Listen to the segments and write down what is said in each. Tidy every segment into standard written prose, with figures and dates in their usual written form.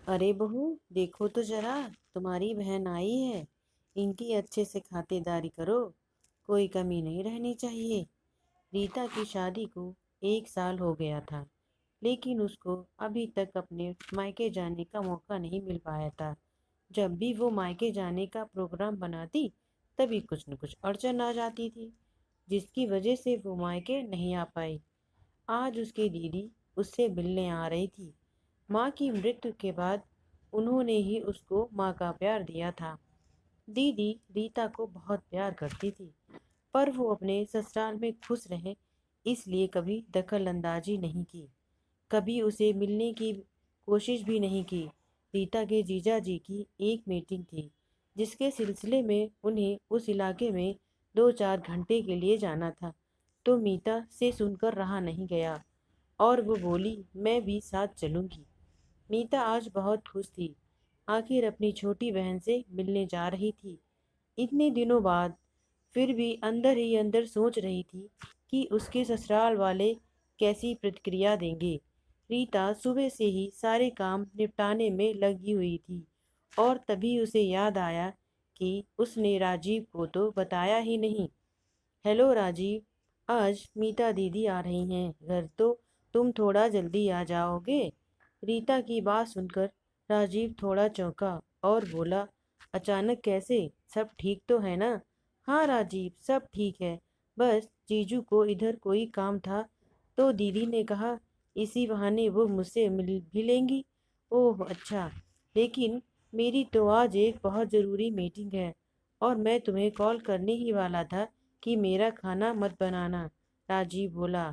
अरे बहू, देखो तो जरा, तुम्हारी बहन आई है। इनकी अच्छे से खातिरदारी करो, कोई कमी नहीं रहनी चाहिए। रीता की शादी को 1 साल हो गया था, लेकिन उसको अभी तक अपने मायके जाने का मौका नहीं मिल पाया था। जब भी वो मायके जाने का प्रोग्राम बनाती, तभी कुछ न कुछ अड़चन आ जाती थी, जिसकी वजह से वो मायके नहीं आ पाई। आज उसकी दीदी उससे मिलने आ रही थी। माँ की मृत्यु के बाद उन्होंने ही उसको माँ का प्यार दिया था। दीदी रीता को बहुत प्यार करती थी, पर वो अपने ससुराल में खुश रहे, इसलिए कभी दखल अंदाजी नहीं की, कभी उसे मिलने की कोशिश भी नहीं की। रीता के जीजा जी की एक मीटिंग थी, जिसके सिलसिले में उन्हें उस इलाके में 2-4 घंटे के लिए जाना था। तो मीता से सुनकर रहा नहीं गया और वो बोली, मैं भी साथ चलूंगी। मीता आज बहुत खुश थी, आखिर अपनी छोटी बहन से मिलने जा रही थी इतने दिनों बाद। फिर भी अंदर ही अंदर सोच रही थी कि उसके ससुराल वाले कैसी प्रतिक्रिया देंगे। रीता सुबह से ही सारे काम निपटाने में लगी हुई थी, और तभी उसे याद आया कि उसने राजीव को तो बताया ही नहीं। हेलो राजीव, आज मीता दीदी आ रही हैं घर, तो तुम थोड़ा जल्दी आ जाओगे? रीता की बात सुनकर राजीव थोड़ा चौंका और बोला, अचानक कैसे? सब ठीक तो है ना? हाँ राजीव, सब ठीक है। बस जीजू को इधर कोई काम था, तो दीदी ने कहा इसी बहाने वो मुझसे मिल भी लेंगी। ओह अच्छा, लेकिन मेरी तो आज एक बहुत ज़रूरी मीटिंग है, और मैं तुम्हें कॉल करने ही वाला था कि मेरा खाना मत बनाना। राजीव बोला।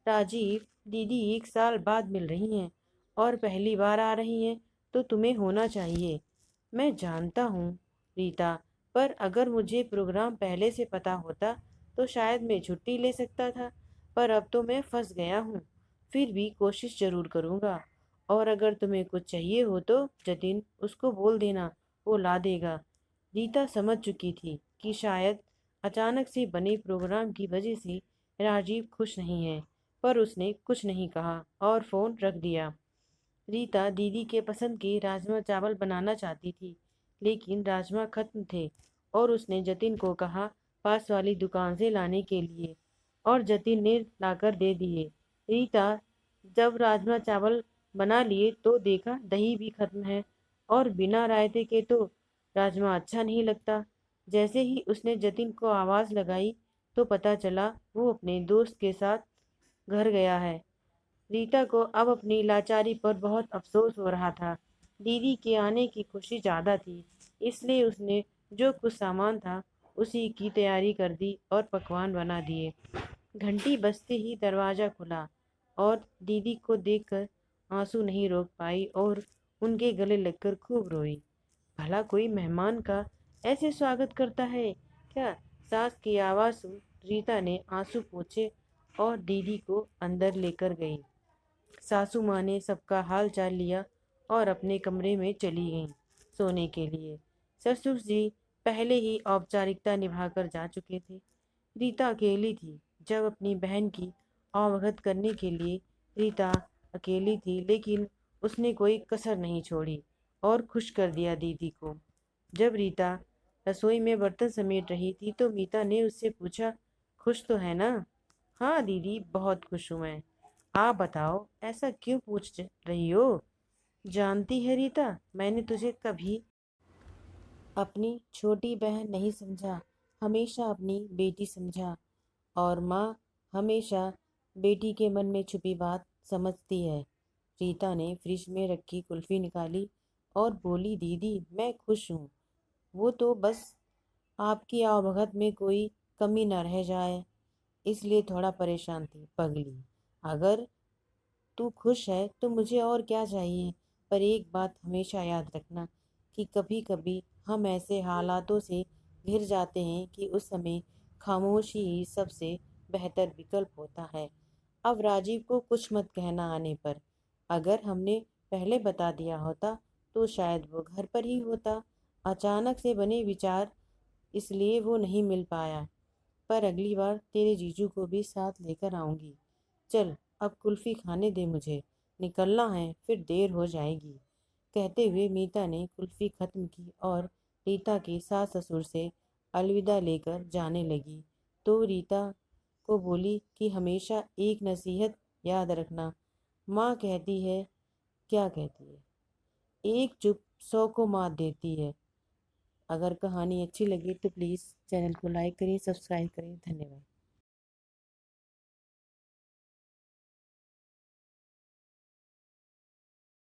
राजीव, दीदी 1 साल बाद मिल रही हैं और पहली बार आ रही हैं, तो तुम्हें होना चाहिए। मैं जानता हूँ रीता, पर अगर मुझे प्रोग्राम पहले से पता होता तो शायद मैं छुट्टी ले सकता था, पर अब तो मैं फंस गया हूँ। फिर भी कोशिश ज़रूर करूँगा, और अगर तुम्हें कुछ चाहिए हो तो जतिन उसको बोल देना, वो ला देगा। रीता समझ चुकी थी कि शायद अचानक से बने प्रोग्राम की वजह से राजीव खुश नहीं है, पर उसने कुछ नहीं कहा और फ़ोन रख दिया। रीता दीदी के पसंद के राजमा चावल बनाना चाहती थी, लेकिन राजमा खत्म थे, और उसने जतिन को कहा पास वाली दुकान से लाने के लिए, और जतिन ने लाकर दे दिए। रीता जब राजमा चावल बना लिए तो देखा दही भी खत्म है, और बिना रायते के तो राजमा अच्छा नहीं लगता। जैसे ही उसने जतिन को आवाज़ लगाई, तो पता चला वो अपने दोस्त के साथ घर गया है। रीता को अब अपनी लाचारी पर बहुत अफसोस हो रहा था। दीदी के आने की खुशी ज़्यादा थी, इसलिए उसने जो कुछ सामान था उसी की तैयारी कर दी और पकवान बना दिए। घंटी बजते ही दरवाज़ा खुला, और दीदी को देखकर आंसू नहीं रोक पाई और उनके गले लगकर खूब रोई। भला कोई मेहमान का ऐसे स्वागत करता है क्या? सास की आवाज़ सुन रीता ने आंसू पोंछे और दीदी को अंदर लेकर गई। सासू माँ ने सबका हाल चाल लिया और अपने कमरे में चली गईं सोने के लिए। ससुर जी पहले ही औपचारिकता निभाकर जा चुके थे। रीता अकेली थी। जब अपनी बहन की अवगत करने के लिए रीता अकेली थी, लेकिन उसने कोई कसर नहीं छोड़ी और खुश कर दिया दीदी को। जब रीता रसोई में बर्तन समेट रही थी, तो मीता ने उससे पूछा, खुश तो है ना? हाँ दीदी, बहुत खुश हूँ मैं। आप बताओ, ऐसा क्यों पूछ रही हो? जानती है रीता, मैंने तुझे कभी अपनी छोटी बहन नहीं समझा, हमेशा अपनी बेटी समझा। और माँ हमेशा बेटी के मन में छुपी बात समझती है। रीता ने फ्रिज में रखी कुल्फी निकाली और बोली, दीदी मैं खुश हूँ। वो तो बस आपकी आवभगत में कोई कमी न रह जाए, इसलिए थोड़ा परेशान थी पगली। अगर तू खुश है तो मुझे और क्या चाहिए। पर एक बात हमेशा याद रखना कि कभी कभी हम ऐसे हालातों से घिर जाते हैं कि उस समय खामोशी ही सबसे बेहतर विकल्प होता है। अब राजीव को कुछ मत कहना आने पर। अगर हमने पहले बता दिया होता तो शायद वो घर पर ही होता। अचानक से बने विचार, इसलिए वो नहीं मिल पाया। पर अगली बार तेरे जीजू को भी साथ लेकर आऊंगी। चल अब कुल्फी खाने दे मुझे, निकलना है फिर देर हो जाएगी। कहते हुए मीता ने कुल्फी खत्म की और रीता के सास ससुर से अलविदा लेकर जाने लगी तो रीता को बोली कि हमेशा एक नसीहत याद रखना। माँ कहती है, क्या कहती है, एक चुप 100 को मात देती है। अगर कहानी अच्छी लगी तो प्लीज़ चैनल को लाइक करें, सब्सक्राइब करें। धन्यवाद।